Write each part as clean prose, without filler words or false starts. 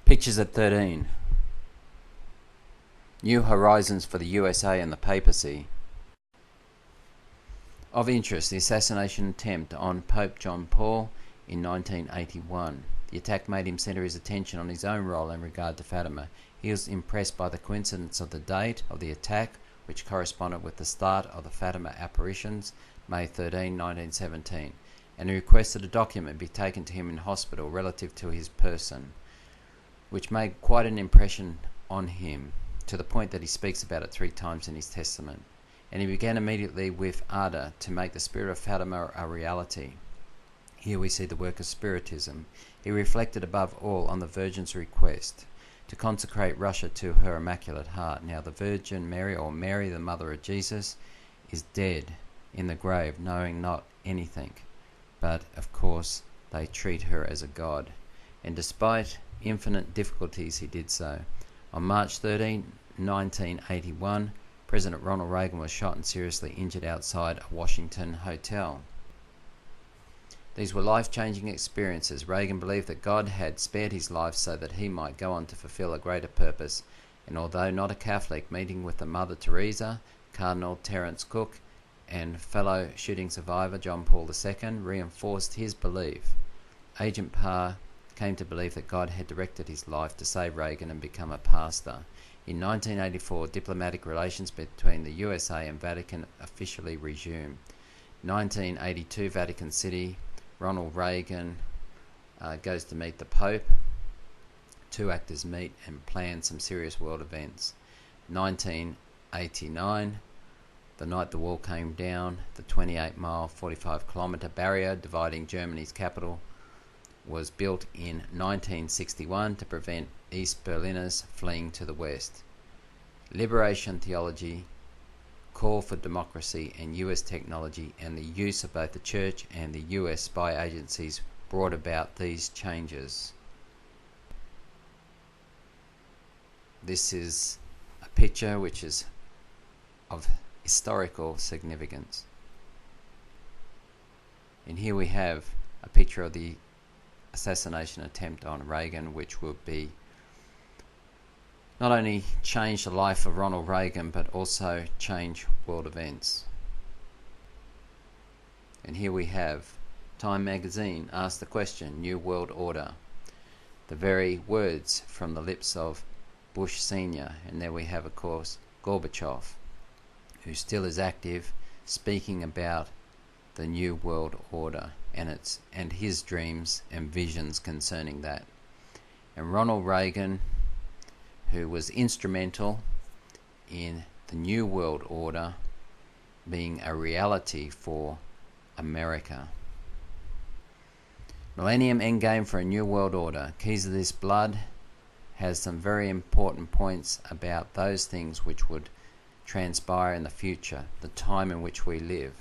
Pictures at 13. New horizons for the USA and the papacy. Of interest, the assassination attempt on Pope John Paul in 1981. The attack made him centre his attention on his own role in regard to Fatima. He was impressed by the coincidence of the date of the attack, which corresponded with the start of the Fatima apparitions, May 13, 1917, and he requested a document be taken to him in hospital relative to his person, which made quite an impression on him, to the point that he speaks about it 3 times in his testament. And he began immediately with ardour to make the spirit of Fatima a reality. Here we see the work of Spiritism. He reflected above all on the Virgin's request to consecrate Russia to her Immaculate Heart. Now the Virgin Mary, or Mary the Mother of Jesus, is dead in the grave, knowing not anything, but of course they treat her as a god, and despite infinite difficulties he did so. On March 13, 1981, President Ronald Reagan was shot and seriously injured outside a Washington hotel. These were life-changing experiences. Reagan believed that God had spared his life so that he might go on to fulfill a greater purpose, and although not a Catholic, meeting with the Mother Teresa, Cardinal Terence Cook, and fellow shooting survivor John Paul II reinforced his belief. Agent Parr came to believe that God had directed his life to save Reagan and become a pastor. In 1984, diplomatic relations between the USA and Vatican officially resumed. 1982, Vatican City, Ronald Reagan goes to meet the Pope. 2 actors meet and plan some serious world events. 1989, the night the wall came down, the 28-mile, 45-kilometre barrier dividing Germany's capital was built in 1961 to prevent East Berliners fleeing to the West. Liberation theology, call for democracy and US technology, and the use of both the Church and the US spy agencies brought about these changes. This is a picture which is of historical significance. And here we have a picture of the assassination attempt on Reagan, which would be not only change the life of Ronald Reagan, but also change world events. And here we have Time magazine asked the question, New World Order. The very words from the lips of Bush Sr. And there we have, of course, Gorbachev, who still is active, speaking about the New World Order and his dreams and visions concerning that. And Ronald Reagan, who was instrumental in the New World Order being a reality for America. Millennium Endgame for a New World Order. Keys of This Blood has some very important points about those things which would transpire in the future, the time in which we live.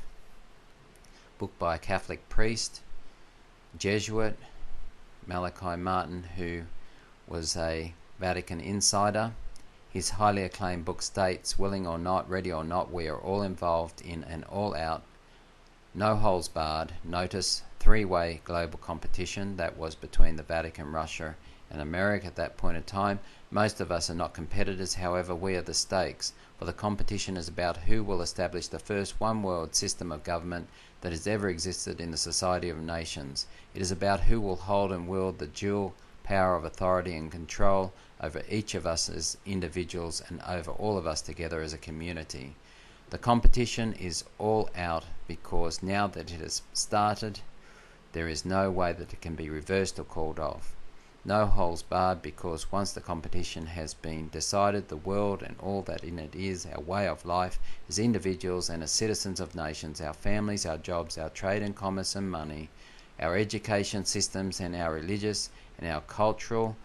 Book by a Catholic priest, Jesuit, Malachi Martin, who was a Vatican insider. His highly acclaimed book states, willing or not, ready or not, we are all involved in an all-out, no holes barred, notice, 3-way global competition that was between the Vatican, Russia, and America at that point in time. Most of us are not competitors, however, we are the stakes, for the competition is about who will establish the first one-world system of government that has ever existed in the Society of Nations. It is about who will hold and wield the dual power of authority and control over each of us as individuals and over all of us together as a community. The competition is all out because now that it has started, there is no way that it can be reversed or called off. No holes barred, because once the competition has been decided, the world and all that in it is, our way of life as individuals and as citizens of nations, our families, our jobs, our trade and commerce and money, our education systems and our religious and our cultural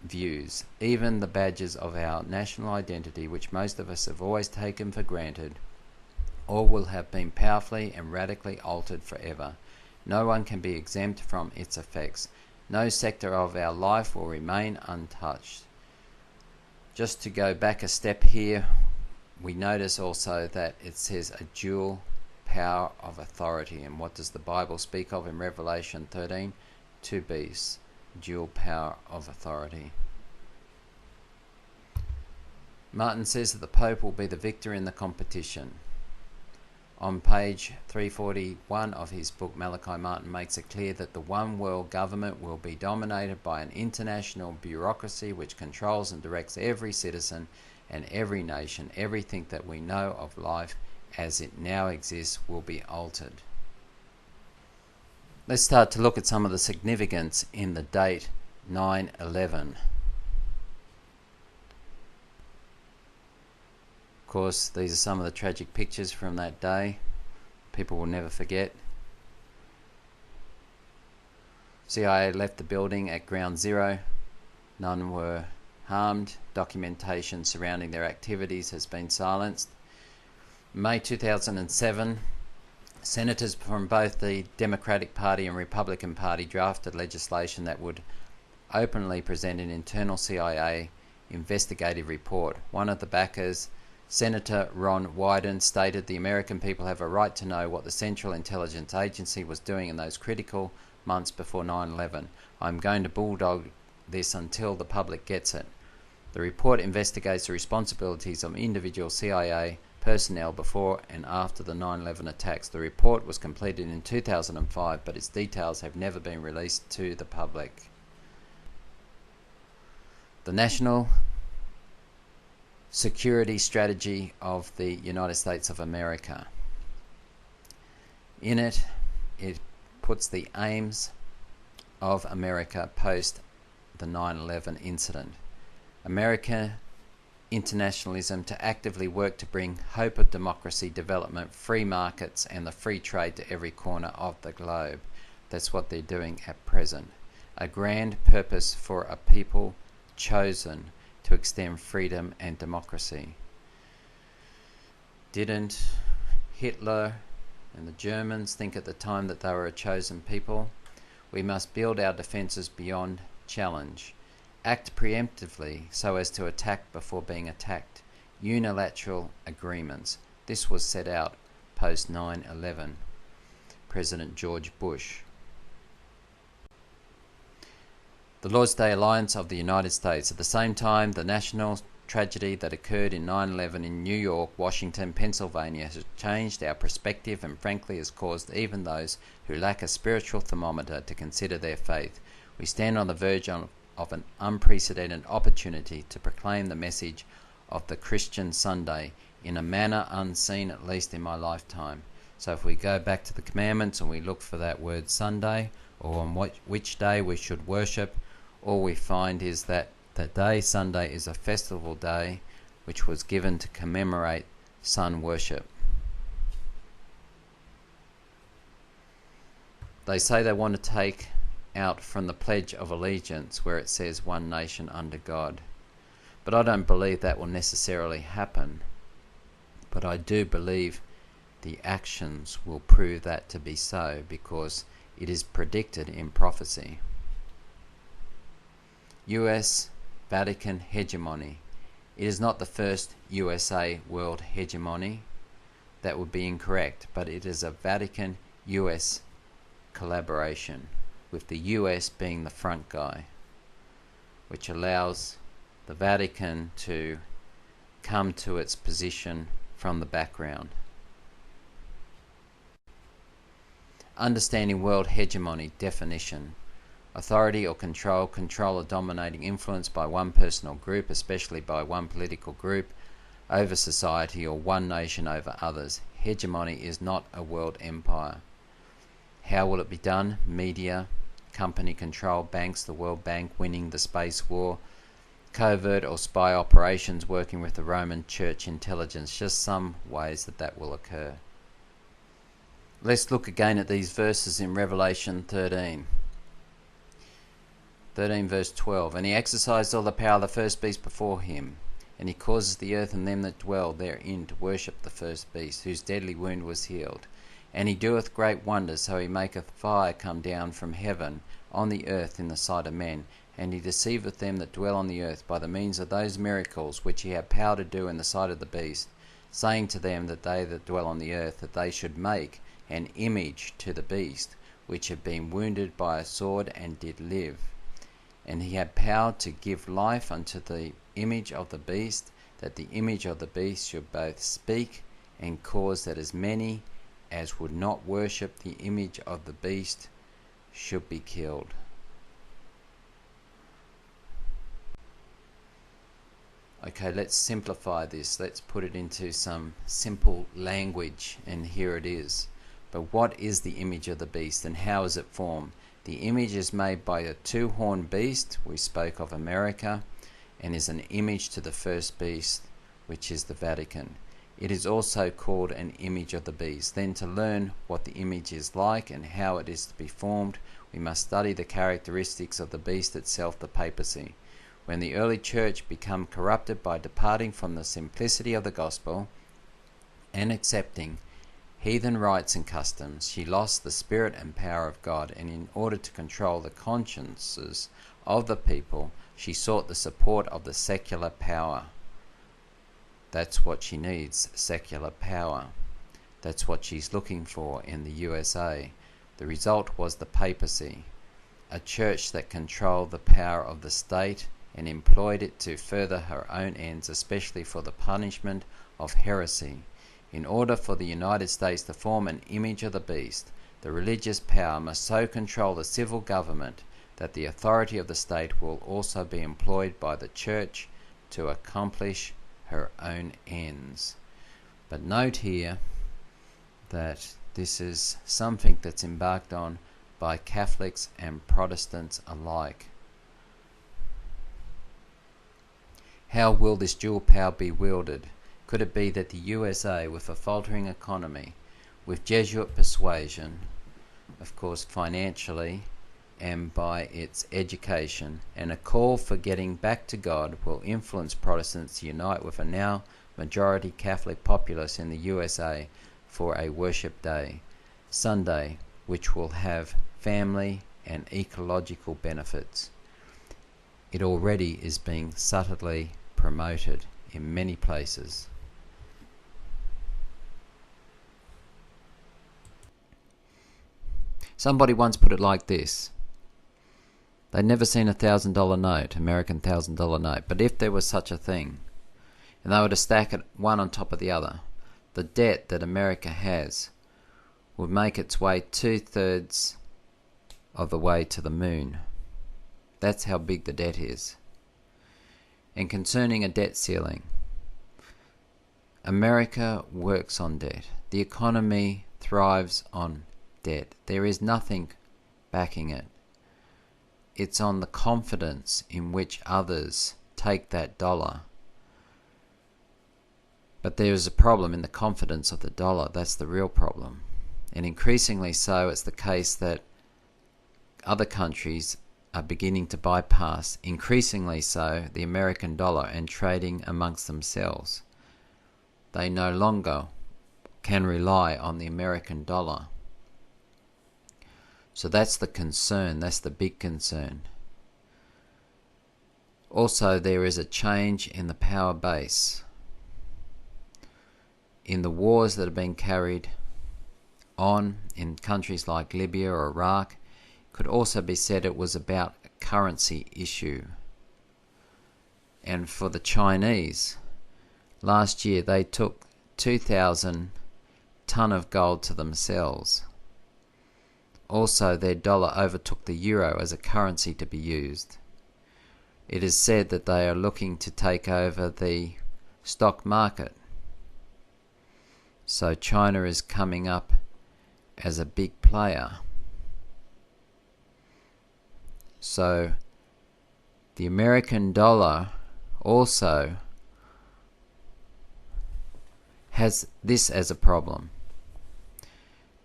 views, even the badges of our national identity, which most of us have always taken for granted, all will have been powerfully and radically altered forever. No one can be exempt from its effects. No sector of our life will remain untouched. Just to go back a step here, we notice also that it says a dual power of authority. And what does the Bible speak of in Revelation 13? 2 beasts, dual power of authority. Martin says that the Pope will be the victor in the competition. On page 341 of his book, Malachi Martin makes it clear that the one world government will be dominated by an international bureaucracy which controls and directs every citizen and every nation. Everything that we know of life as it now exists will be altered. Let's start to look at some of the significance in the date 9/11. Of course, these are some of the tragic pictures from that day. People will never forget. CIA left the building at ground zero. None were harmed. Documentation surrounding their activities has been silenced. May 2007, senators from both the Democratic Party and Republican Party drafted legislation that would openly present an internal CIA investigative report. One of the backers, Senator Ron Wyden, stated the American people have a right to know what the Central Intelligence Agency was doing in those critical months before 9/11. I'm going to bulldog this until the public gets it. The report investigates the responsibilities of individual CIA personnel before and after the 9/11 attacks. The report was completed in 2005, but its details have never been released to the public. The National Security Strategy of the United States of America. In it, it puts the aims of America post the 9/11 incident. American internationalism to actively work to bring hope of democracy, development, free markets and the free trade to every corner of the globe. That's what they're doing at present. A grand purpose for a people chosen to extend freedom and democracy. Didn't Hitler and the Germans think at the time that they were a chosen people? We must build our defences beyond challenge. Act preemptively so as to attack before being attacked. Unilateral agreements. This was set out post 9/11. President George Bush. The Lord's Day Alliance of the United States. At the same time, the national tragedy that occurred in 9/11 in New York, Washington, Pennsylvania has changed our perspective and frankly has caused even those who lack a spiritual thermometer to consider their faith. We stand on the verge of an unprecedented opportunity to proclaim the message of the Christian Sunday in a manner unseen, at least in my lifetime. So if we go back to the commandments and we look for that word Sunday, or on which day we should worship, all we find is that the day Sunday is a festival day which was given to commemorate sun worship. They say they want to take out from the Pledge of Allegiance where it says one nation under God. But I don't believe that will necessarily happen. But I do believe the actions will prove that to be so because it is predicted in prophecy. US Vatican hegemony. It is not the first USA world hegemony. That would be incorrect, but it is a Vatican US collaboration, with the US being the front guy, which allows the Vatican to come to its position from the background. Understanding world hegemony definition. Authority or control or dominating influence by one person or group, especially by one political group, over society or one nation over others. Hegemony is not a world empire. How will it be done? Media, company control, banks, the World Bank, winning the space war, covert or spy operations, working with the Roman Church intelligence. Just some ways that will occur. Let's look again at these verses in Revelation 13 verse 12. And he exercised all the power of the first beast before him, and he causes the earth and them that dwell therein to worship the first beast, whose deadly wound was healed. And he doeth great wonders, so he maketh fire come down from heaven on the earth in the sight of men, and he deceiveth them that dwell on the earth by the means of those miracles which he had power to do in the sight of the beast, saying to them that they that dwell on the earth, that they should make an image to the beast, which had been wounded by a sword and did live. And he had power to give life unto the image of the beast, that the image of the beast should both speak and cause that as many as would not worship the image of the beast should be killed. Okay, let's simplify this. Let's put it into some simple language, and here it is. But what is the image of the beast and how is it formed? The image is made by a two-horned beast, we spoke of America, and is an image to the first beast, which is the Vatican. It is also called an image of the beast. Then to learn what the image is like and how it is to be formed, we must study the characteristics of the beast itself, the papacy. When the early church became corrupted by departing from the simplicity of the gospel and accepting heathen rites and customs, she lost the spirit and power of God, and in order to control the consciences of the people, she sought the support of the secular power. That's what she needs, secular power. That's what she's looking for in the USA. The result was the papacy, a church that controlled the power of the state and employed it to further her own ends, especially for the punishment of heresy. In order for the United States to form an image of the beast, the religious power must so control the civil government that the authority of the state will also be employed by the church to accomplish her own ends. But note here that this is something that's embarked on by Catholics and Protestants alike. How will this dual power be wielded? Could it be that the USA, with a faltering economy, with Jesuit persuasion, of course financially, and by its education, and a call for getting back to God, will influence Protestants to unite with a now majority Catholic populace in the USA for a worship day, Sunday, which will have family and ecological benefits? It already is being subtly promoted in many places. Somebody once put it like this: they'd never seen $1,000 note, American $1,000 note, but if there was such a thing, and they were to stack it one on top of the other, the debt that America has would make its way 2/3 of the way to the moon. That's how big the debt is. And concerning a debt ceiling, America works on debt. The economy thrives on debt. There is nothing backing it. It's on the confidence in which others take that dollar. But there is a problem in the confidence of the dollar. That's the real problem. And increasingly so, it's the case that other countries are beginning to bypass, increasingly so, the American dollar and trading amongst themselves. They no longer can rely on the American dollar. So that's the concern, that's the big concern. Also, there is a change in the power base. In the wars that have been carried on in countries like Libya or Iraq, could also be said it was about a currency issue. And for the Chinese, last year they took 2,000 ton of gold to themselves. Also, their dollar overtook the euro as a currency to be used. It is said that they are looking to take over the stock market. So China is coming up as a big player. So the American dollar also has this as a problem.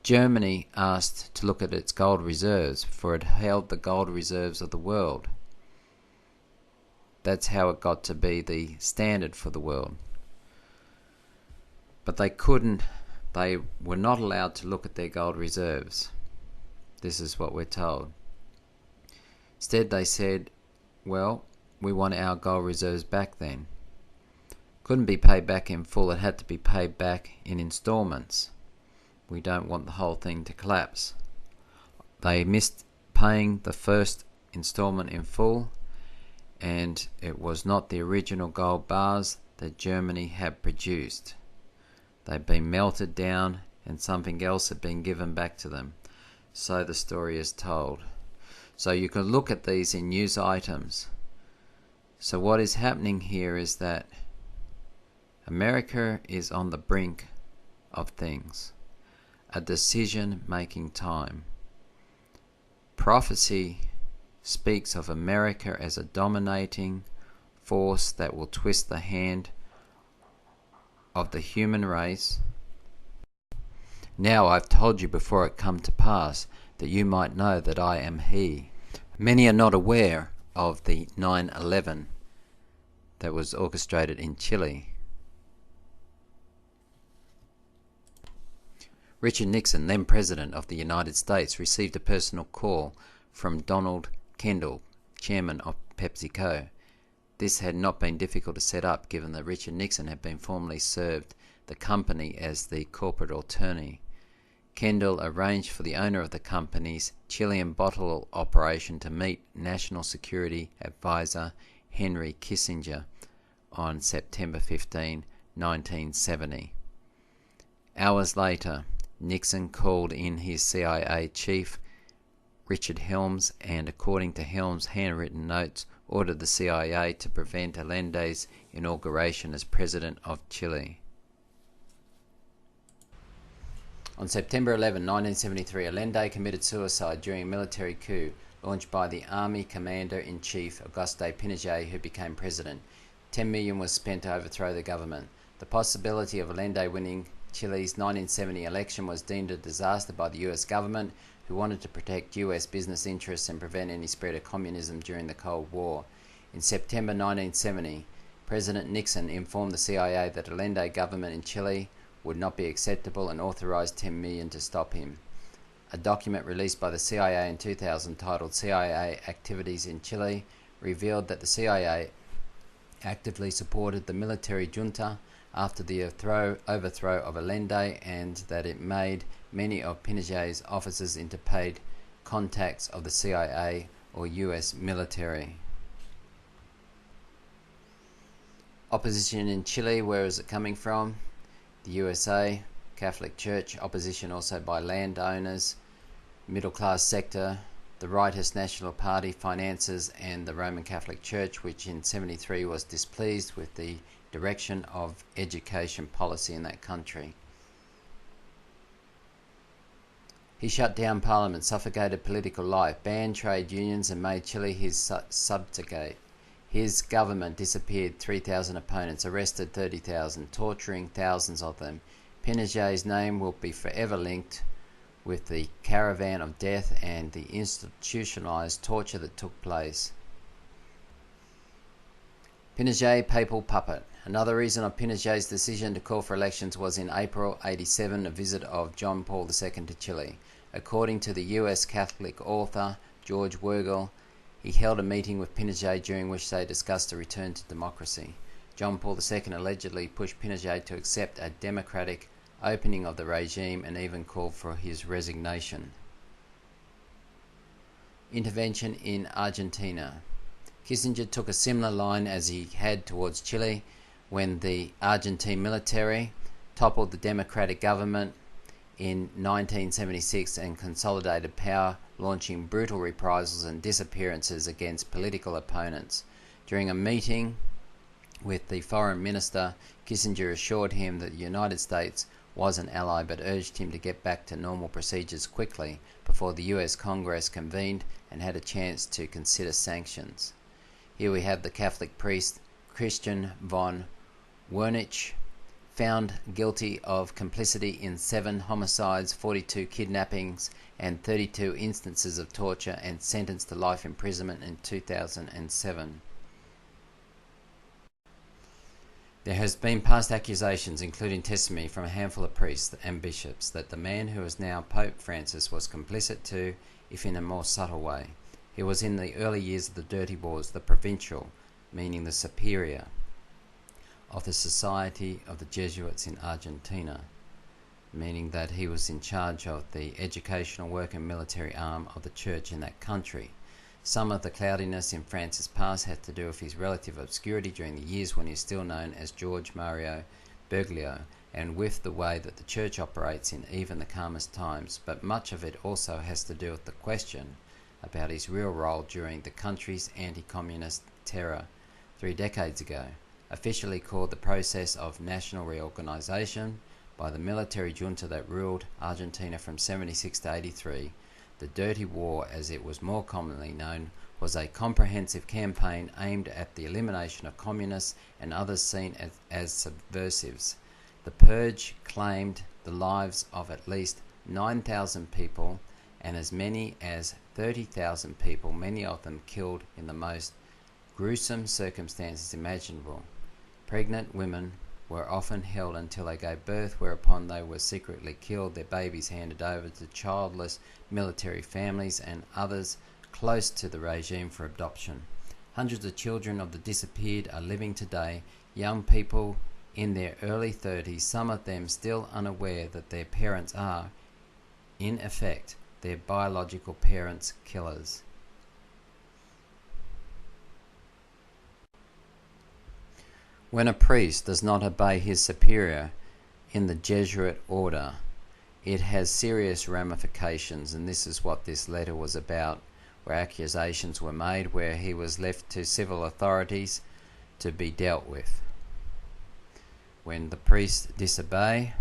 Germany asked to look at its gold reserves, for it held the gold reserves of the world. That's how it got to be the standard for the world. But they were not allowed to look at their gold reserves. This is what we're told. Instead they said, well, we want our gold reserves back then. Couldn't be paid back in full, it had to be paid back in installments. We don't want the whole thing to collapse. They missed paying the first installment in full, and it was not the original gold bars that Germany had produced. They'd been melted down and something else had been given back to them. So the story is told. So you can look at these in news items. So what is happening here is that America is on the brink of things, a decision-making time. Prophecy speaks of America as a dominating force that will twist the hand of the human race. Now I've told you before it come to pass, that you might know that I am He. Many are not aware of the 9/11 that was orchestrated in Chile. Richard Nixon, then President of the United States, received a personal call from Donald Kendall, Chairman of PepsiCo. This had not been difficult to set up, given that Richard Nixon had been formerly served the company as the corporate attorney. Kendall arranged for the owner of the company's Chilean bottle operation to meet National Security Advisor Henry Kissinger on September 15, 1970. Hours later, Nixon called in his CIA chief, Richard Helms, and according to Helms' handwritten notes, ordered the CIA to prevent Allende's inauguration as President of Chile. On September 11, 1973, Allende committed suicide during a military coup launched by the Army Commander-in-Chief Augusto Pinochet, who became president. $10 million was spent to overthrow the government. The possibility of Allende winning Chile's 1970 election was deemed a disaster by the US government, who wanted to protect US business interests and prevent any spread of communism during the Cold War. In September 1970, President Nixon informed the CIA that Allende government in Chile would not be acceptable and authorized $10 million to stop him. A document released by the CIA in 2000 titled CIA Activities in Chile revealed that the CIA actively supported the military junta after the overthrow of Allende, and that it made many of Pinochet's officers into paid contacts of the CIA or US military. Opposition in Chile, where is it coming from? The USA, Catholic Church, opposition also by landowners, middle class sector, the rightist National Party, finances, and the Roman Catholic Church, which in 1973 was displeased with the direction of education policy in that country. He shut down parliament, suffocated political life, banned trade unions, and made Chile his subjugate. His government disappeared 3,000 opponents, arrested 30,000, torturing thousands of them. Pinochet's name will be forever linked with the caravan of death and the institutionalized torture that took place. Pinochet, papal puppet. Another reason of Pinochet's decision to call for elections was in April 1987, a visit of John Paul II to Chile. According to the US Catholic author George Weigel, he held a meeting with Pinochet during which they discussed a return to democracy. John Paul II allegedly pushed Pinochet to accept a democratic opening of the regime and even called for his resignation. Intervention in Argentina. Kissinger took a similar line as he had towards Chile when the Argentine military toppled the democratic government in 1976 and consolidated power, launching brutal reprisals and disappearances against political opponents. During a meeting with the foreign minister, Kissinger assured him that the United States was an ally, but urged him to get back to normal procedures quickly before the US Congress convened and had a chance to consider sanctions. Here we have the Catholic priest Christian von Wernich, found guilty of complicity in 7 homicides, 42 kidnappings, and 32 instances of torture, and sentenced to life imprisonment in 2007. There has been past accusations, including testimony from a handful of priests and bishops, that the man who is now Pope Francis was complicit too, if in a more subtle way. He was in the early years of the Dirty Wars, the provincial, meaning the superior, of the Society of the Jesuits in Argentina, meaning that he was in charge of the educational work and military arm of the church in that country. Some of the cloudiness in France's past had to do with his relative obscurity during the years when he is still known as George Mario Bergoglio, and with the way that the church operates in even the calmest times, but much of it also has to do with the question about his real role during the country's anti-communist terror 3 decades ago, officially called the process of national reorganization by the military junta that ruled Argentina from 76 to 83. The Dirty War, as it was more commonly known, was a comprehensive campaign aimed at the elimination of communists and others seen as subversives. The purge claimed the lives of at least 9,000 people and as many as 30,000 people, many of them killed in the most gruesome circumstances imaginable. Pregnant women were often held until they gave birth, whereupon they were secretly killed, their babies handed over to childless military families and others close to the regime for adoption. Hundreds of children of the disappeared are living today, young people in their early 30s, some of them still unaware that their parents are, in effect, their biological parents' killers. When a priest does not obey his superior in the Jesuit order, it has serious ramifications, and this is what this letter was about, where accusations were made, where he was left to civil authorities to be dealt with. When the priests disobey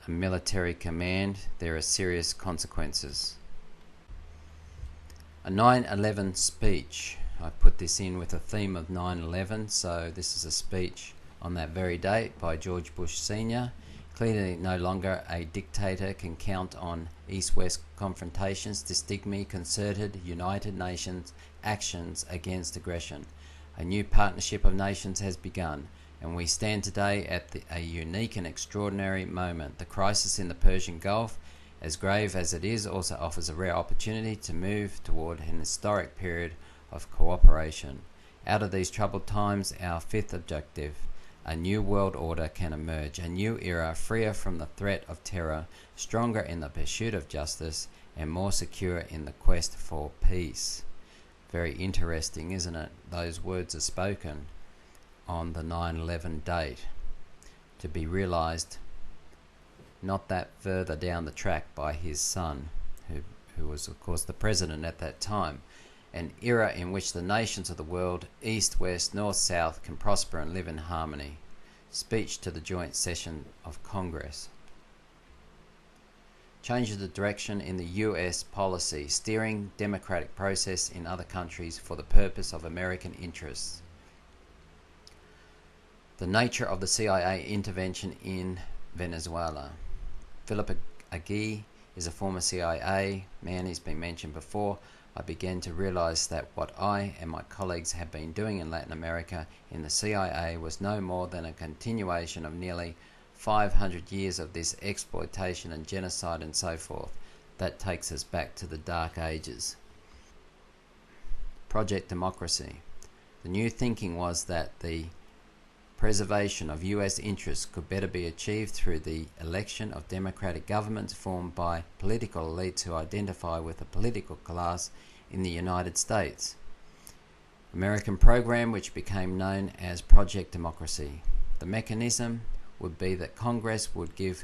a military command, there are serious consequences. A 9/11 speech. I put this in with a theme of 9/11, so this is a speech on that very date by George Bush Sr. Clearly no longer a dictator can count on East-West confrontations to stigma concerted United Nations actions against aggression. A new partnership of nations has begun, and we stand today at a unique and extraordinary moment. The crisis in the Persian Gulf, as grave as it is, also offers a rare opportunity to move toward an historic period of cooperation. Out of these troubled times, our fifth objective, a new world order, can emerge, a new era freer from the threat of terror, stronger in the pursuit of justice, and more secure in the quest for peace. Very interesting, isn't it? Those words are spoken on the 9/11 date, to be realized not that further down the track by his son, who was of course the president at that time. An era in which the nations of the world, east, west, north, south, can prosper and live in harmony. Speech to the joint session of Congress. Change of the direction in the US policy, steering democratic process in other countries for the purpose of American interests. The nature of the CIA intervention in Venezuela. Philip Agee is a former CIA man. He's been mentioned before. I began to realize that what I and my colleagues have been doing in Latin America in the CIA was no more than a continuation of nearly 500 years of this exploitation and genocide and so forth. That takes us back to the Dark Ages. Project Democracy. The new thinking was that the preservation of US interests could better be achieved through the election of democratic governments formed by political elites who identify with the political class in the United States. American program, which became known as Project Democracy. The mechanism would be that Congress would give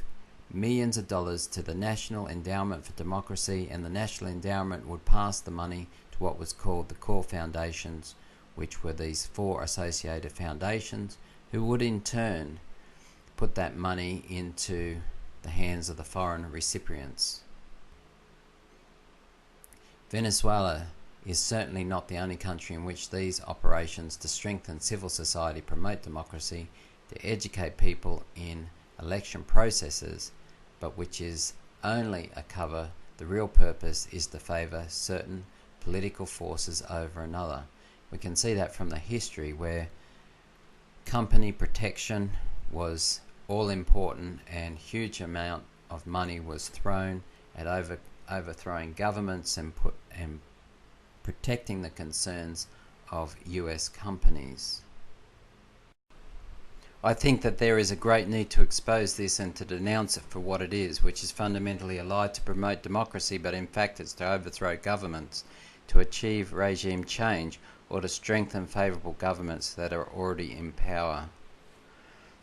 millions of dollars to the National Endowment for Democracy, and the National Endowment would pass the money to what was called the core foundations, which were these 4 associated foundations, who would in turn put that money into the hands of the foreign recipients. Venezuela is certainly not the only country in which these operations to strengthen civil society, promote democracy, to educate people in election processes, but which is only a cover. The real purpose is to favour certain political forces over another. We can see that from the history, where company protection was all important and huge amount of money was thrown at overthrowing governments and protecting the concerns of US companies. I think that there is a great need to expose this and to denounce it for what it is, which is fundamentally a lie to promote democracy, but in fact it's to overthrow governments, to achieve regime change or to strengthen favourable governments that are already in power.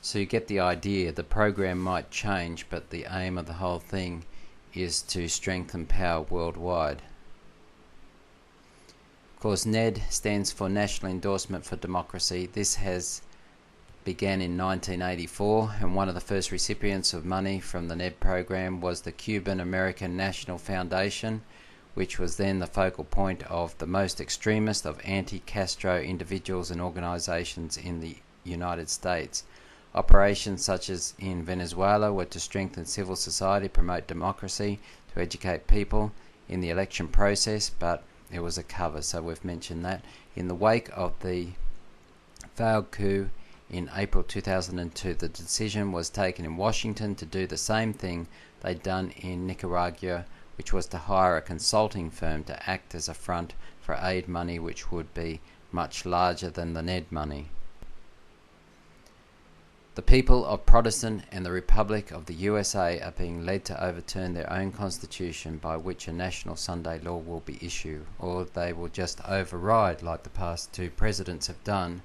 So you get the idea. The program might change, but the aim of the whole thing is to strengthen power worldwide. Of course, NED stands for National Endorsement for Democracy. This began in 1984, and one of the first recipients of money from the NED program was the Cuban American National Foundation, which was then the focal point of the most extremist of anti-Castro individuals and organizations in the United States. Operations such as in Venezuela were to strengthen civil society, promote democracy, to educate people in the election process, but it was a cover, so we've mentioned that. In the wake of the failed coup in April 2002, the decision was taken in Washington to do the same thing they'd done in Nicaragua, which was to hire a consulting firm to act as a front for aid money, which would be much larger than the NED money. The people of Protestant and the Republic of the USA are being led to overturn their own constitution, by which a national Sunday law will be issued, or they will just override, like the past two presidents have done.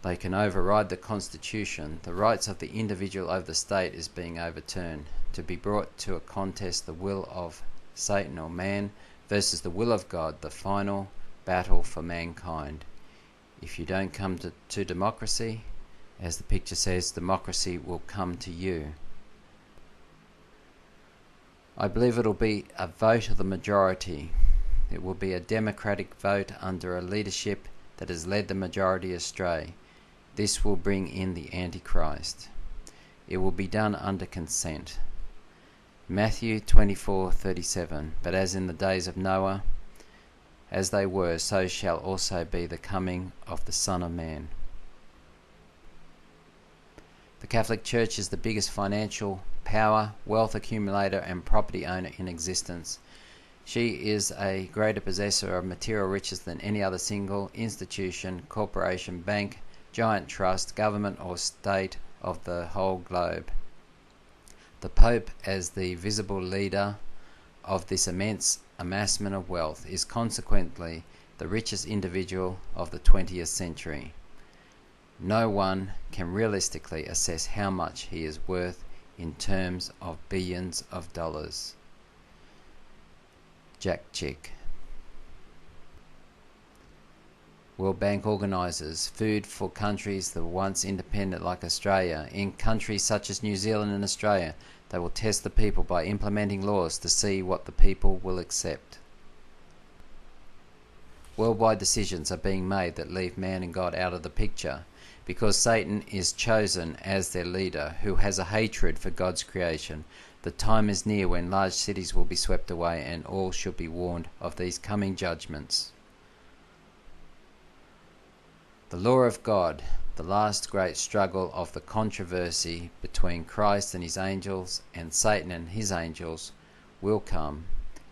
They can override the constitution. The rights of the individual over the state is being overturned, to be brought to a contest the will of Satan or man versus the will of God, the final battle for mankind. If you don't come to democracy, as the picture says, democracy will come to you. I believe it'll be a vote of the majority. It will be a democratic vote under a leadership that has led the majority astray. This will bring in the Antichrist. It will be done under consent. Matthew 24:37. But as in the days of Noah, as they were, so shall also be the coming of the Son of Man. The Catholic Church is the biggest financial power, wealth accumulator and property owner in existence. She is a greater possessor of material riches than any other single institution, corporation, bank, giant trust, government or state of the whole globe. The Pope, as the visible leader of this immense amassment of wealth, is consequently the richest individual of the 20th century. No one can realistically assess how much he is worth in terms of billions of dollars. Jack Chick. World Bank organises food for countries that were once independent like Australia. In countries such as New Zealand and Australia, they will test the people by implementing laws to see what the people will accept. Worldwide decisions are being made that leave man and God out of the picture, because Satan is chosen as their leader, who has a hatred for God's creation. The time is near when large cities will be swept away, and all should be warned of these coming judgments. The law of God, the last great struggle of the controversy between Christ and his angels and Satan and his angels, will come,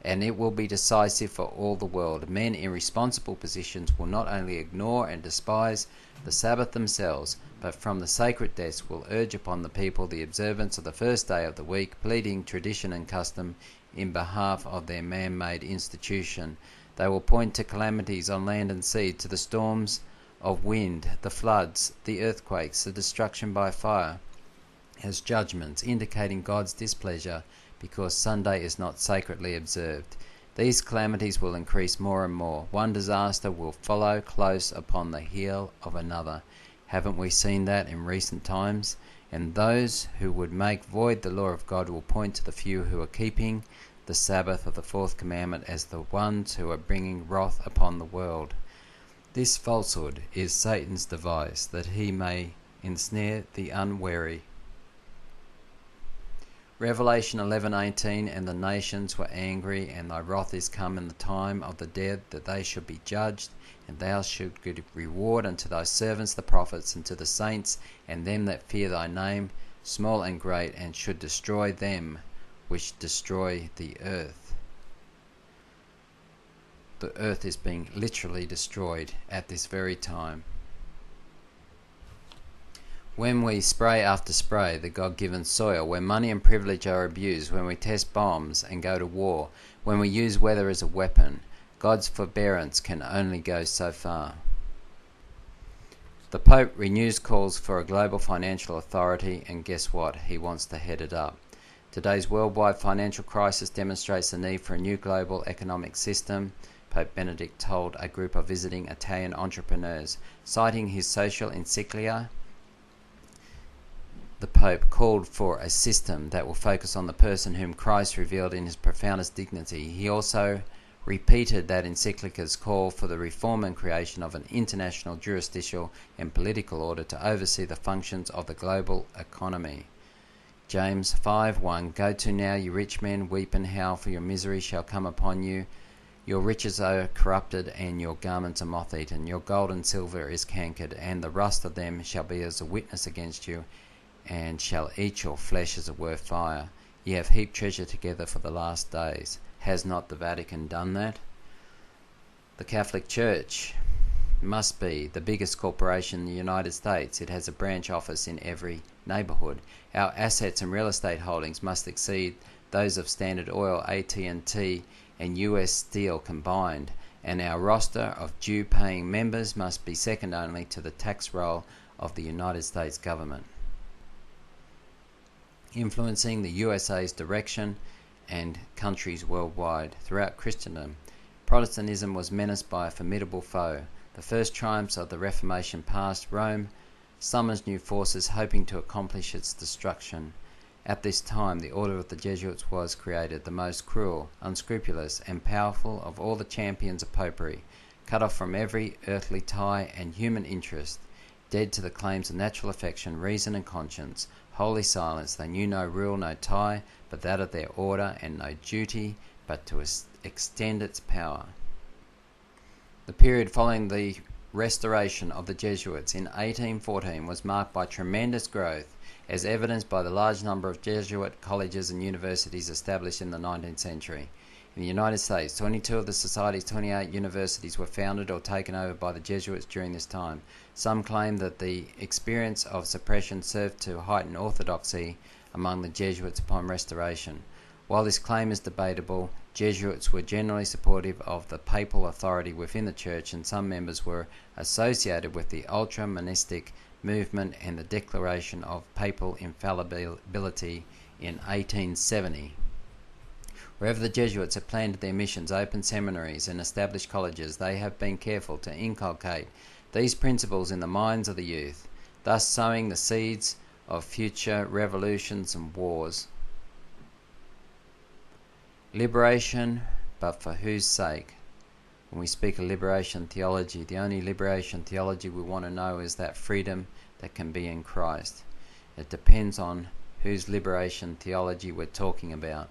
and it will be decisive for all the world. Men in responsible positions will not only ignore and despise the Sabbath themselves, but from the sacred desk will urge upon the people the observance of the first day of the week, pleading tradition and custom in behalf of their man-made institution. They will point to calamities on land and sea, to the storms of wind, the floods, the earthquakes, the destruction by fire, as judgments indicating God's displeasure because Sunday is not sacredly observed. These calamities will increase more and more. One disaster will follow close upon the heel of another. Haven't we seen that in recent times? And those who would make void the law of God will point to the few who are keeping the Sabbath of the fourth commandment as the ones who are bringing wrath upon the world. This falsehood is Satan's device, that he may ensnare the unwary. Revelation 11:18. And the nations were angry, and thy wrath is come in the time of the dead, that they should be judged, and thou shalt give reward unto thy servants the prophets, and to the saints, and them that fear thy name, small and great, and should destroy them which destroy the earth. The earth is being literally destroyed at this very time. When we spray after spray the God-given soil, when money and privilege are abused, when we test bombs and go to war, when we use weather as a weapon, God's forbearance can only go so far. The Pope renews calls for a global financial authority, and guess what? He wants to head it up. Today's worldwide financial crisis demonstrates the need for a new global economic system, Pope Benedict told a group of visiting Italian entrepreneurs. Citing his social encyclica, the Pope called for a system that will focus on the person whom Christ revealed in his profoundest dignity. He also repeated that encyclica's call for the reform and creation of an international jurisdictional and political order to oversee the functions of the global economy. James 5:1 Go to now, you rich men, weep and howl, for your misery shall come upon you. Your riches are corrupted, and your garments are moth-eaten. Your gold and silver is cankered, and the rust of them shall be as a witness against you, and shall eat your flesh as a worth fire. Ye have heaped treasure together for the last days. Has not the Vatican done that? The Catholic Church must be the biggest corporation in the United States. It has a branch office in every neighbourhood. Our assets and real estate holdings must exceed those of Standard Oil, AT&T and US Steel combined, and our roster of due-paying members must be second only to the tax roll of the United States government, influencing the USA's direction and countries worldwide. Throughout Christendom, Protestantism was menaced by a formidable foe. The first triumphs of the Reformation past, Rome summons new forces hoping to accomplish its destruction. At this time, the Order of the Jesuits was created, the most cruel, unscrupulous, and powerful of all the champions of popery, cut off from every earthly tie and human interest, dead to the claims of natural affection, reason, and conscience, holy silence. They knew no rule, no tie, but that of their order, and no duty but to extend its power. The period following the restoration of the Jesuits in 1814 was marked by tremendous growth, as evidenced by the large number of Jesuit colleges and universities established in the 19th century. In the United States, 22 of the Society's 28 universities were founded or taken over by the Jesuits during this time. Some claim that the experience of suppression served to heighten orthodoxy among the Jesuits upon restoration. While this claim is debatable, Jesuits were generally supportive of the papal authority within the Church, and some members were associated with the ultra-monastic movement and the declaration of papal infallibility in 1870. Wherever the Jesuits have planted their missions, opened seminaries, and established colleges, they have been careful to inculcate these principles in the minds of the youth, thus sowing the seeds of future revolutions and wars. Liberation, but for whose sake? When we speak of liberation theology, the only liberation theology we want to know is that freedom that can be in Christ. It depends on whose liberation theology we're talking about.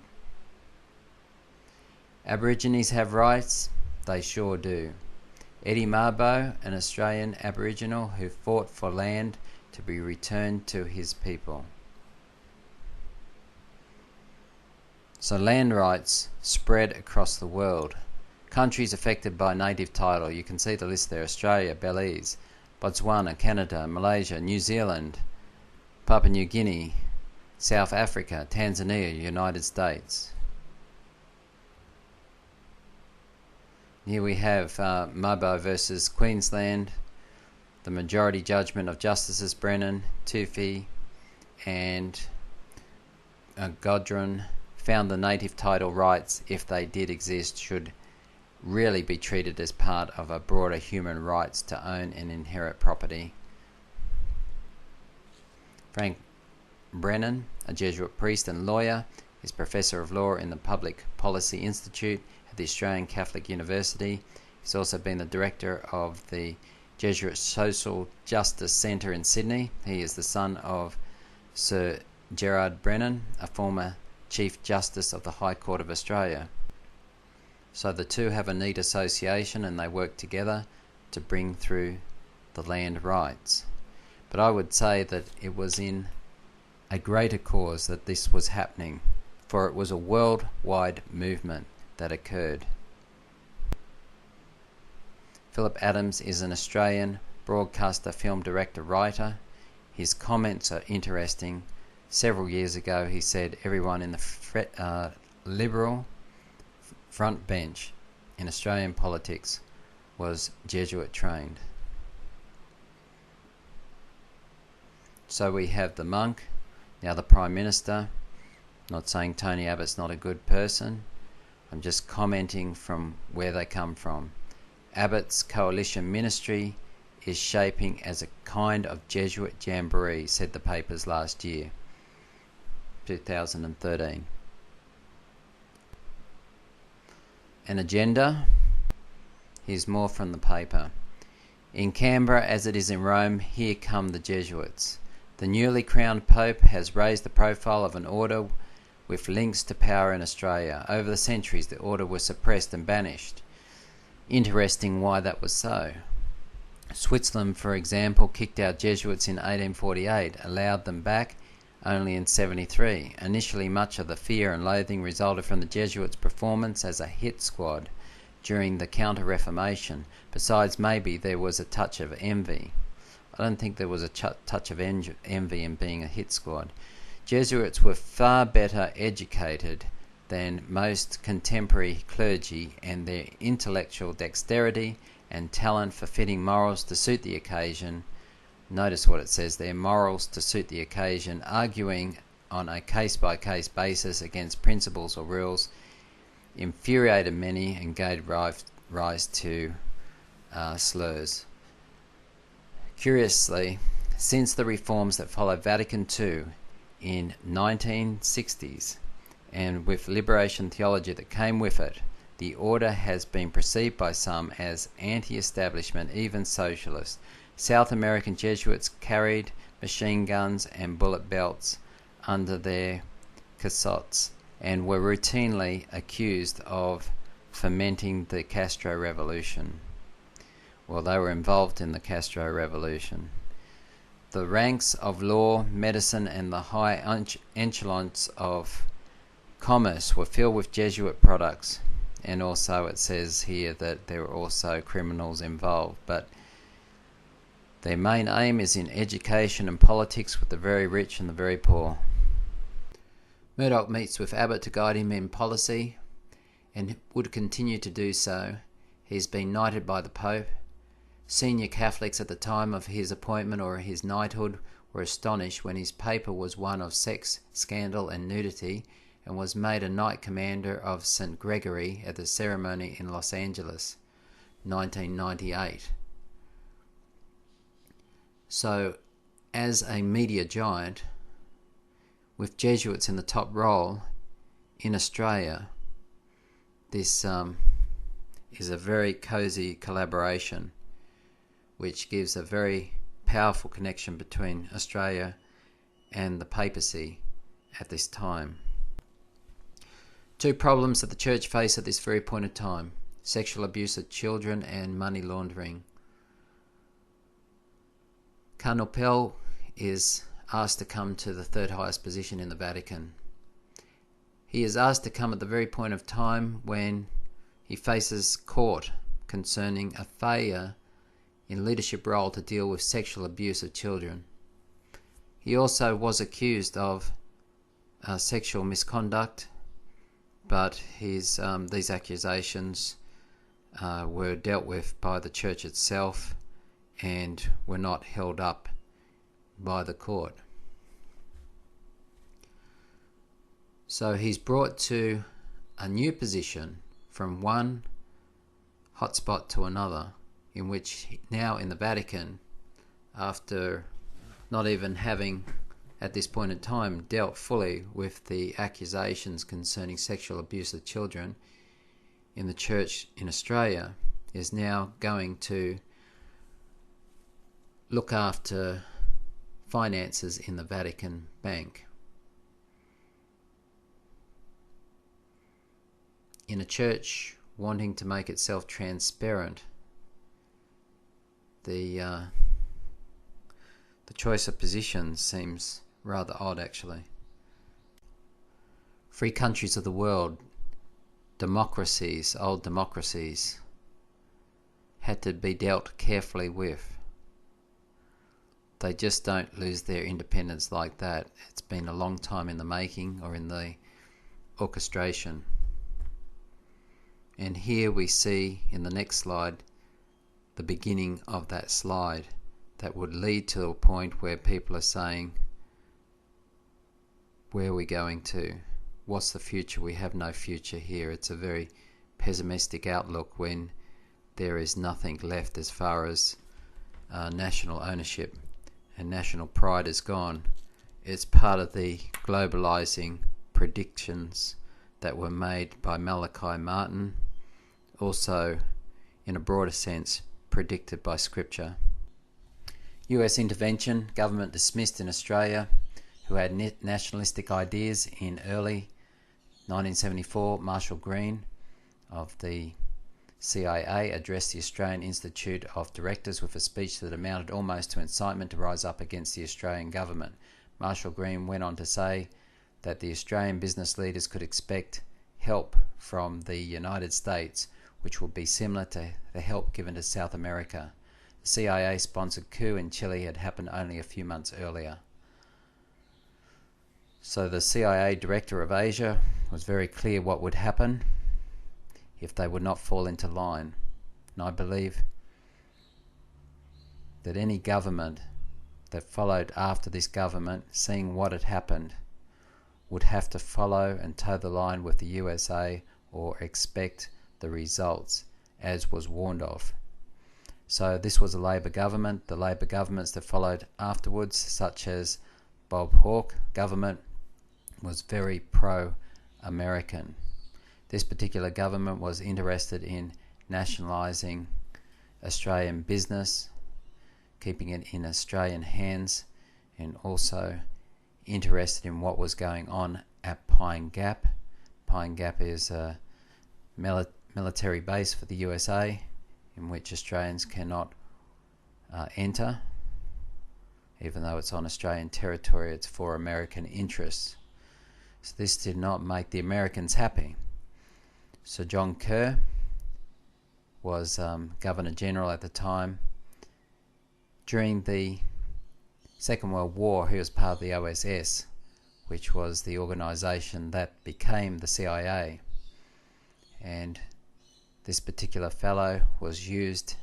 Aborigines have rights? They sure do. Eddie Mabo, an Australian Aboriginal who fought for land to be returned to his people. So land rights spread across the world. Countries affected by native title, you can see the list there: Australia, Belize, Botswana, Canada, Malaysia, New Zealand, Papua New Guinea, South Africa, Tanzania, United States. Here we have Mabo versus Queensland, the majority judgment of Justices Brennan, Tuffy and Godron found the native title rights, if they did exist, should really be treated as part of a broader human rights to own and inherit property. Frank Brennan, a Jesuit priest and lawyer, is Professor of Law in the Public Policy Institute at the Australian Catholic University. He's also been the director of the Jesuit Social Justice Centre in Sydney. He is the son of Sir Gerard Brennan, a former Chief Justice of the High Court of Australia. So the two have a neat association, and they work together to bring through the land rights. But I would say that it was in a greater cause that this was happening, for it was a worldwide movement that occurred. Philip Adams is an Australian broadcaster, film director, writer. His comments are interesting. Several years ago he said everyone in the Liberal front bench in Australian politics was Jesuit trained. So we have the monk, now the Prime Minister. Not saying Tony Abbott's not a good person. I'm just commenting from where they come from. Abbott's coalition ministry is shaping as a kind of Jesuit jamboree, said the papers last year, 2013. An agenda? Here's more from the paper. In Canberra, as it is in Rome, here come the Jesuits. The newly crowned Pope has raised the profile of an order with links to power in Australia. Over the centuries, the order was suppressed and banished. Interesting why that was so. Switzerland, for example, kicked out Jesuits in 1848, allowed them back only in 73. Initially, much of the fear and loathing resulted from the Jesuits' performance as a hit squad during the Counter-Reformation. Besides, maybe there was a touch of envy. I don't think there was a touch of envy in being a hit squad. Jesuits were far better educated than most contemporary clergy, and their intellectual dexterity and talent for fitting morals to suit the occasion, notice what it says there, morals to suit the occasion, arguing on a case-by-case basis against principles or rules, infuriated many and gave rise to slurs. Curiously, since the reforms that followed Vatican II in 1960s, and with liberation theology that came with it, the order has been perceived by some as anti-establishment, even socialist. South American Jesuits carried machine guns and bullet belts under their cassottes and were routinely accused of fomenting the Castro Revolution. Well, they were involved in the Castro Revolution. The ranks of law, medicine, and the high echelons of commerce were filled with Jesuit products, and also it says here that there were also criminals involved, but their main aim is in education and politics with the very rich and the very poor. Murdoch meets with Abbott to guide him in policy and would continue to do so. He's been knighted by the Pope. Senior Catholics at the time of his appointment or his knighthood were astonished when his paper was one of sex, scandal and nudity, and was made a Knight Commander of St. Gregory at the ceremony in Los Angeles, 1998. So, as a media giant, with Jesuits in the top role in Australia, this is a very cosy collaboration which gives a very powerful connection between Australia and the papacy at this time. Two problems that the Church face at this very point in time: sexual abuse of children and money laundering. Cardinal Pell is asked to come to the third highest position in the Vatican. He is asked to come at the very point of time when he faces court concerning a failure in leadership role to deal with sexual abuse of children. He also was accused of sexual misconduct, but these accusations were dealt with by the Church itself and were not held up by the court. So he's brought to a new position from one hotspot to another, in which now in the Vatican, after not even having at this point in time dealt fully with the accusations concerning sexual abuse of children in the Church in Australia, is now going to look after finances in the Vatican Bank. In a church wanting to make itself transparent, the choice of position seems rather odd, actually. Free countries of the world, democracies, old democracies, had to be dealt carefully with. They just don't lose their independence like that. It's been a long time in the making or in the orchestration. And here we see in the next slide the beginning of that slide that would lead to a point where people are saying, where are we going to? What's the future? We have no future here. It's a very pessimistic outlook when there is nothing left as far as national ownership and national pride is gone. It's part of the globalizing predictions that were made by Malachi Martin, also in a broader sense predicted by Scripture. US intervention, government dismissed in Australia who had nationalistic ideas in early 1974. Marshall Green of the CIA addressed the Australian Institute of Directors with a speech that amounted almost to incitement to rise up against the Australian government. Marshall Green went on to say that the Australian business leaders could expect help from the United States, which would be similar to the help given to South America. The CIA-sponsored coup in Chile had happened only a few months earlier. So the CIA director of Asia was very clear what would happen if they would not fall into line. And I believe that any government that followed after this government, seeing what had happened, would have to follow and toe the line with the USA or expect the results as was warned of. So this was a Labor government. The Labor governments that followed afterwards, such as Bob Hawke government, was very pro-American. This particular government was interested in nationalising Australian business, keeping it in Australian hands, and also interested in what was going on at Pine Gap. Pine Gap is a military base for the USA in which Australians cannot enter. Even though it's on Australian territory, it's for American interests. So this did not make the Americans happy. Sir John Kerr was Governor General at the time. During the Second World War, he was part of the OSS, which was the organisation that became the CIA. And this particular fellow was used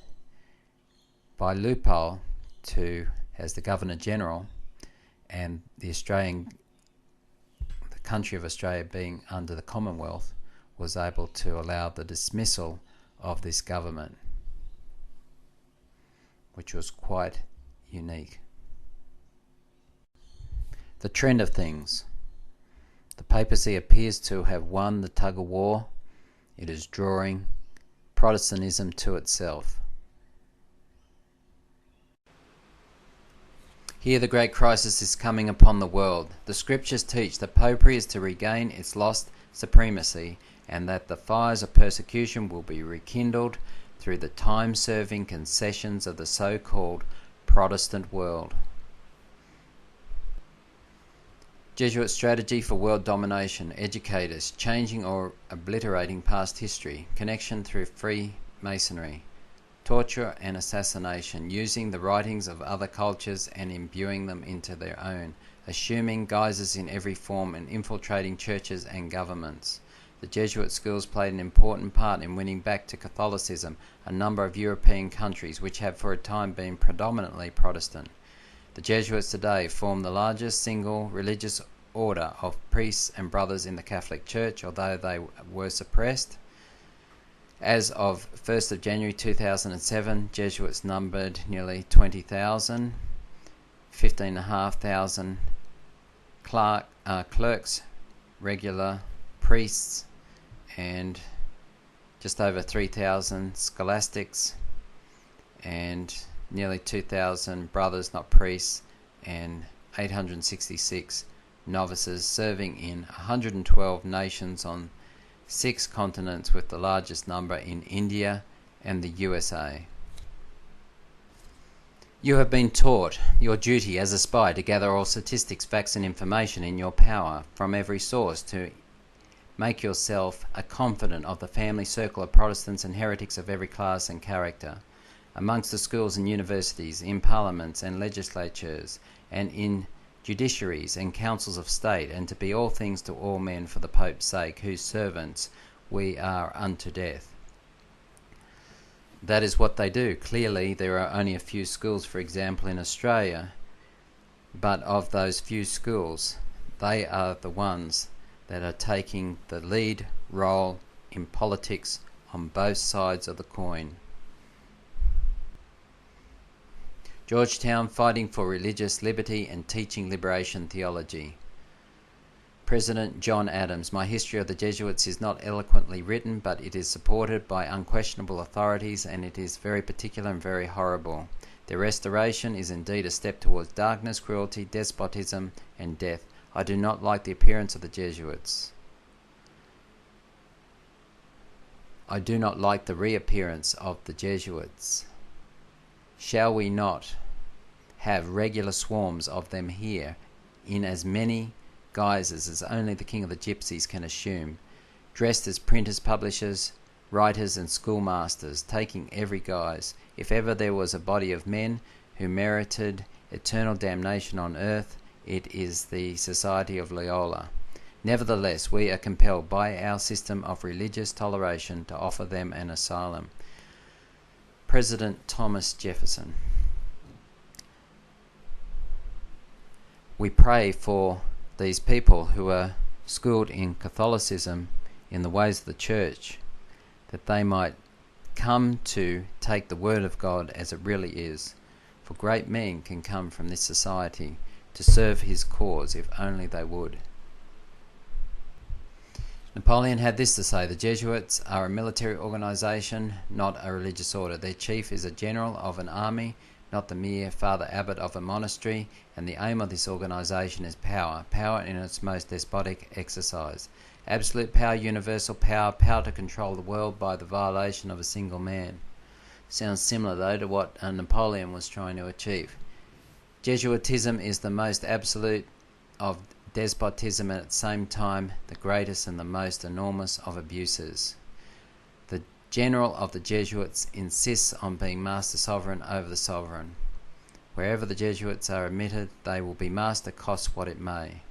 by loophole as the Governor General, and the country of Australia being under the Commonwealth was able to allow the dismissal of this government, which was quite unique. The trend of things. The papacy appears to have won the tug of war. It is drawing Protestantism to itself. Here the great crisis is coming upon the world. The scriptures teach that Popery is to regain its lost supremacy, and that the fires of persecution will be rekindled through the time-serving concessions of the so-called Protestant world. Jesuit strategy for world domination, educators, changing or obliterating past history, connection through Freemasonry, torture and assassination, using the writings of other cultures and imbuing them into their own, assuming guises in every form and infiltrating churches and governments. The Jesuit schools played an important part in winning back to Catholicism a number of European countries which have for a time been predominantly Protestant. The Jesuits today form the largest single religious order of priests and brothers in the Catholic Church, although they were suppressed. As of 1st of January 2007, Jesuits numbered nearly 20,000, 15,500 clerks, regular priests, and just over 3,000 scholastics, and nearly 2,000 brothers, not priests, and 866 novices, serving in 112 nations on 6 continents, with the largest number in India and the USA. You have been taught your duty as a spy to gather all statistics, facts and information in your power from every source, to make yourself a confidant of the family circle of Protestants and heretics of every class and character, amongst the schools and universities, in parliaments and legislatures, and in judiciaries and councils of state, and to be all things to all men for the Pope's sake, whose servants we are unto death. That is what they do. Clearly, there are only a few schools, for example, in Australia, but of those few schools, they are the ones that are taking the lead role in politics on both sides of the coin. Georgetown, fighting for religious liberty and teaching liberation theology. President John Adams. My history of the Jesuits is not eloquently written, but it is supported by unquestionable authorities, and it is very particular and very horrible. Their restoration is indeed a step towards darkness, cruelty, despotism, and death. I do not like the appearance of the Jesuits. I do not like the reappearance of the Jesuits. Shall we not have regular swarms of them here, in as many guises as only the king of the gypsies can assume, dressed as printers, publishers, writers, and schoolmasters, taking every guise? If ever there was a body of men who merited eternal damnation on earth, it is the Society of Loyola. Nevertheless, we are compelled by our system of religious toleration to offer them an asylum. President Thomas Jefferson. We pray for these people who are schooled in Catholicism, in the ways of the church, that they might come to take the word of God as it really is. For great men can come from this society to serve his cause if only they would. Napoleon had this to say: the Jesuits are a military organization, not a religious order. Their chief is a general of an army, not the mere father abbot of a monastery, and the aim of this organization is power, power in its most despotic exercise. Absolute power, universal power, power to control the world by the violation of a single man. Sounds similar though to what Napoleon was trying to achieve. Jesuitism is the most absolute of despotism, and at the same time the greatest and the most enormous of abuses. The general of the Jesuits insists on being master sovereign over the sovereign. Wherever the Jesuits are admitted, they will be master, cost what it may.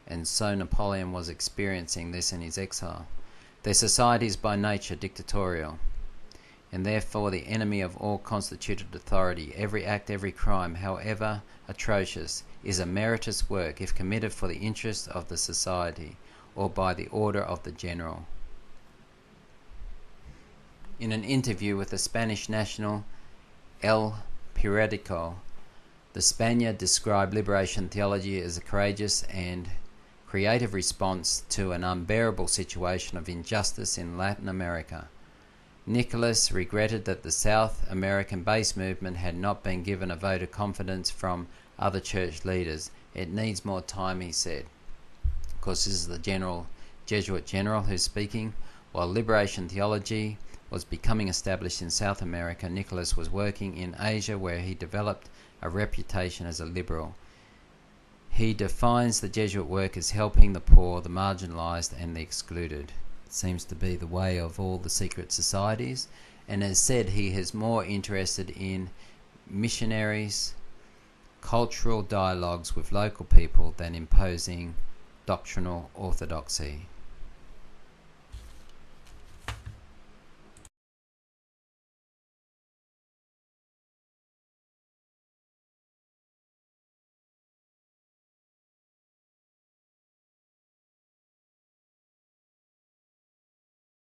And so Napoleon was experiencing this in his exile. Their society is by nature dictatorial, and therefore the enemy of all constituted authority. Every act, every crime, however atrocious, is a meritorious work if committed for the interest of the society or by the order of the general. In an interview with the Spanish national El Periodico, the Spaniard described liberation theology as a courageous and creative response to an unbearable situation of injustice in Latin America. Nicholas regretted that the South American base movement had not been given a vote of confidence from other church leaders. It needs more time, he said. Of course, this is the Jesuit general who's speaking. While liberation theology was becoming established in South America, Nicholas was working in Asia, where he developed a reputation as a liberal. He defines the Jesuit work as helping the poor, the marginalized, and the excluded. It seems to be the way of all the secret societies, and as said, he is more interested in missionaries, cultural dialogues with local people than imposing doctrinal orthodoxy.